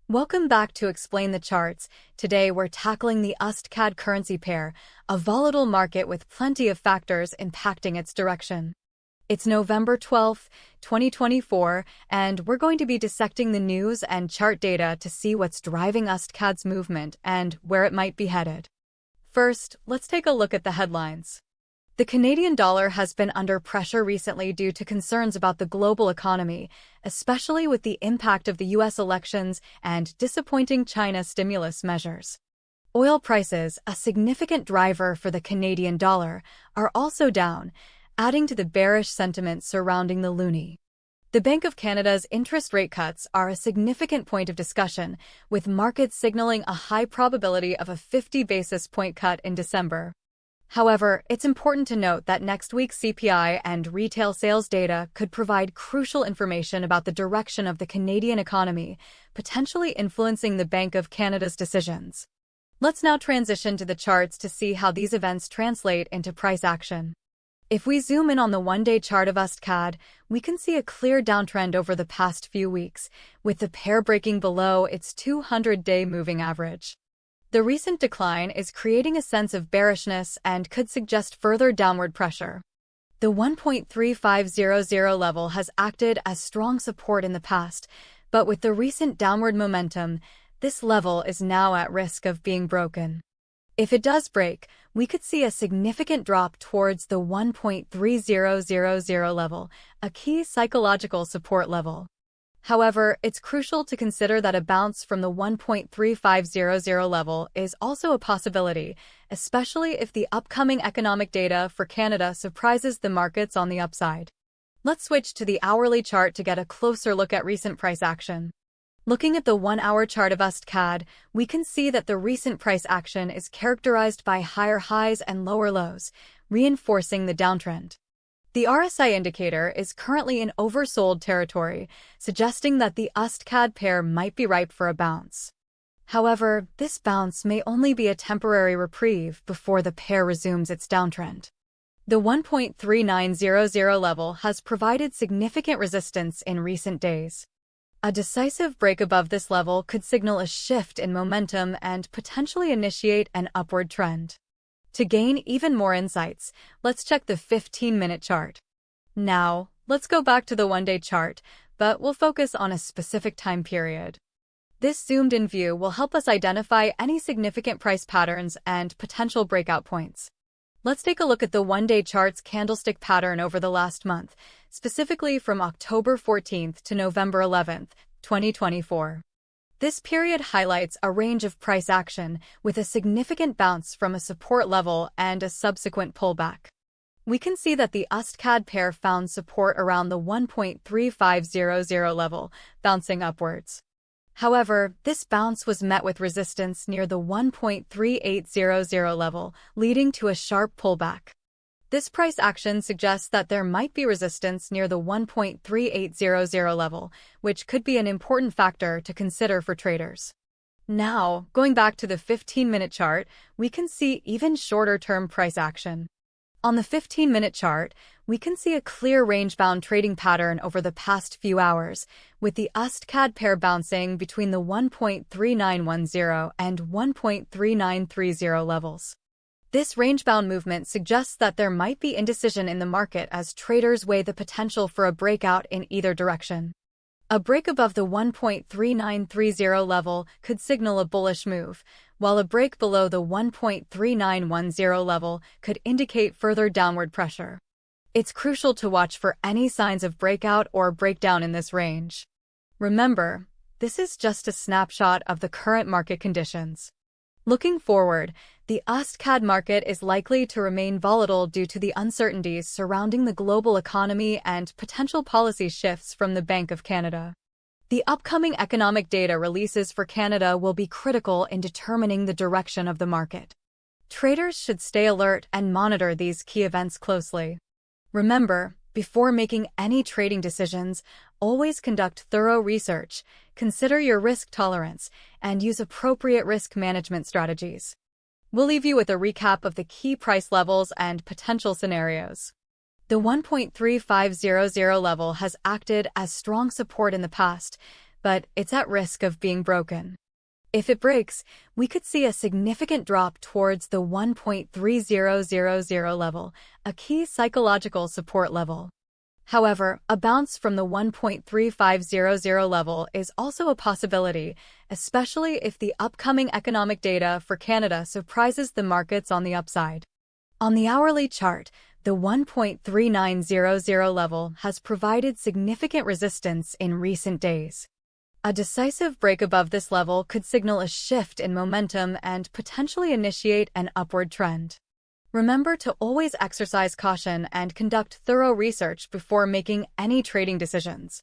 Welcome back to Explain the Charts. Today we're tackling the USDCAD currency pair, a volatile market with plenty of factors impacting its direction. It's November 12th, 2024, and we're going to be dissecting the news and chart data to see what's driving USDCAD's movement and where it might be headed. First, let's take a look at the headlines. The Canadian dollar has been under pressure recently due to concerns about the global economy, especially with the impact of the U.S. elections and disappointing China stimulus measures. Oil prices, a significant driver for the Canadian dollar, are also down, adding to the bearish sentiment surrounding the loonie. The Bank of Canada's interest rate cuts are a significant point of discussion, with markets signaling a high probability of a 50 basis point cut in December. However, it's important to note that next week's CPI and retail sales data could provide crucial information about the direction of the Canadian economy, potentially influencing the Bank of Canada's decisions. Let's now transition to the charts to see how these events translate into price action. If we zoom in on the one-day chart of USDCAD, we can see a clear downtrend over the past few weeks, with the pair breaking below its 200-day moving average. The recent decline is creating a sense of bearishness and could suggest further downward pressure. The 1.3500 level has acted as strong support in the past, but with the recent downward momentum, this level is now at risk of being broken. If it does break, we could see a significant drop towards the 1.3000 level, a key psychological support level. However, it's crucial to consider that a bounce from the 1.3500 level is also a possibility, especially if the upcoming economic data for Canada surprises the markets on the upside. Let's switch to the hourly chart to get a closer look at recent price action. Looking at the one-hour chart of USDCAD, we can see that the recent price action is characterized by higher highs and lower lows, reinforcing the downtrend. The RSI indicator is currently in oversold territory, suggesting that the USDCAD pair might be ripe for a bounce. However, this bounce may only be a temporary reprieve before the pair resumes its downtrend. The 1.3900 level has provided significant resistance in recent days. A decisive break above this level could signal a shift in momentum and potentially initiate an upward trend. To gain even more insights, let's check the 15-minute chart. Now, let's go back to the one-day chart, but we'll focus on a specific time period. This zoomed-in view will help us identify any significant price patterns and potential breakout points. Let's take a look at the one-day chart's candlestick pattern over the last month, specifically from October 14th to November 11th, 2024. This period highlights a range of price action, with a significant bounce from a support level and a subsequent pullback. We can see that the USDCAD pair found support around the 1.3500 level, bouncing upwards. However, this bounce was met with resistance near the 1.3800 level, leading to a sharp pullback. This price action suggests that there might be resistance near the 1.3800 level, which could be an important factor to consider for traders. Now, going back to the 15-minute chart, we can see even shorter-term price action. On the 15-minute chart, we can see a clear range-bound trading pattern over the past few hours, with the USDCAD pair bouncing between the 1.3910 and 1.3930 levels. This range-bound movement suggests that there might be indecision in the market as traders weigh the potential for a breakout in either direction. A break above the 1.3930 level could signal a bullish move, while a break below the 1.3910 level could indicate further downward pressure. It's crucial to watch for any signs of breakout or breakdown in this range. Remember, this is just a snapshot of the current market conditions. Looking forward, the USDCAD market is likely to remain volatile due to the uncertainties surrounding the global economy and potential policy shifts from the Bank of Canada. The upcoming economic data releases for Canada will be critical in determining the direction of the market. Traders should stay alert and monitor these key events closely. Remember, before making any trading decisions, always conduct thorough research, consider your risk tolerance, and use appropriate risk management strategies. We'll leave you with a recap of the key price levels and potential scenarios. The 1.3500 level has acted as strong support in the past, but it's at risk of being broken. If it breaks, we could see a significant drop towards the 1.3000 level, a key psychological support level. However, a bounce from the 1.3500 level is also a possibility, especially if the upcoming economic data for Canada surprises the markets on the upside. On the hourly chart, the 1.3900 level has provided significant resistance in recent days. A decisive break above this level could signal a shift in momentum and potentially initiate an upward trend. Remember to always exercise caution and conduct thorough research before making any trading decisions.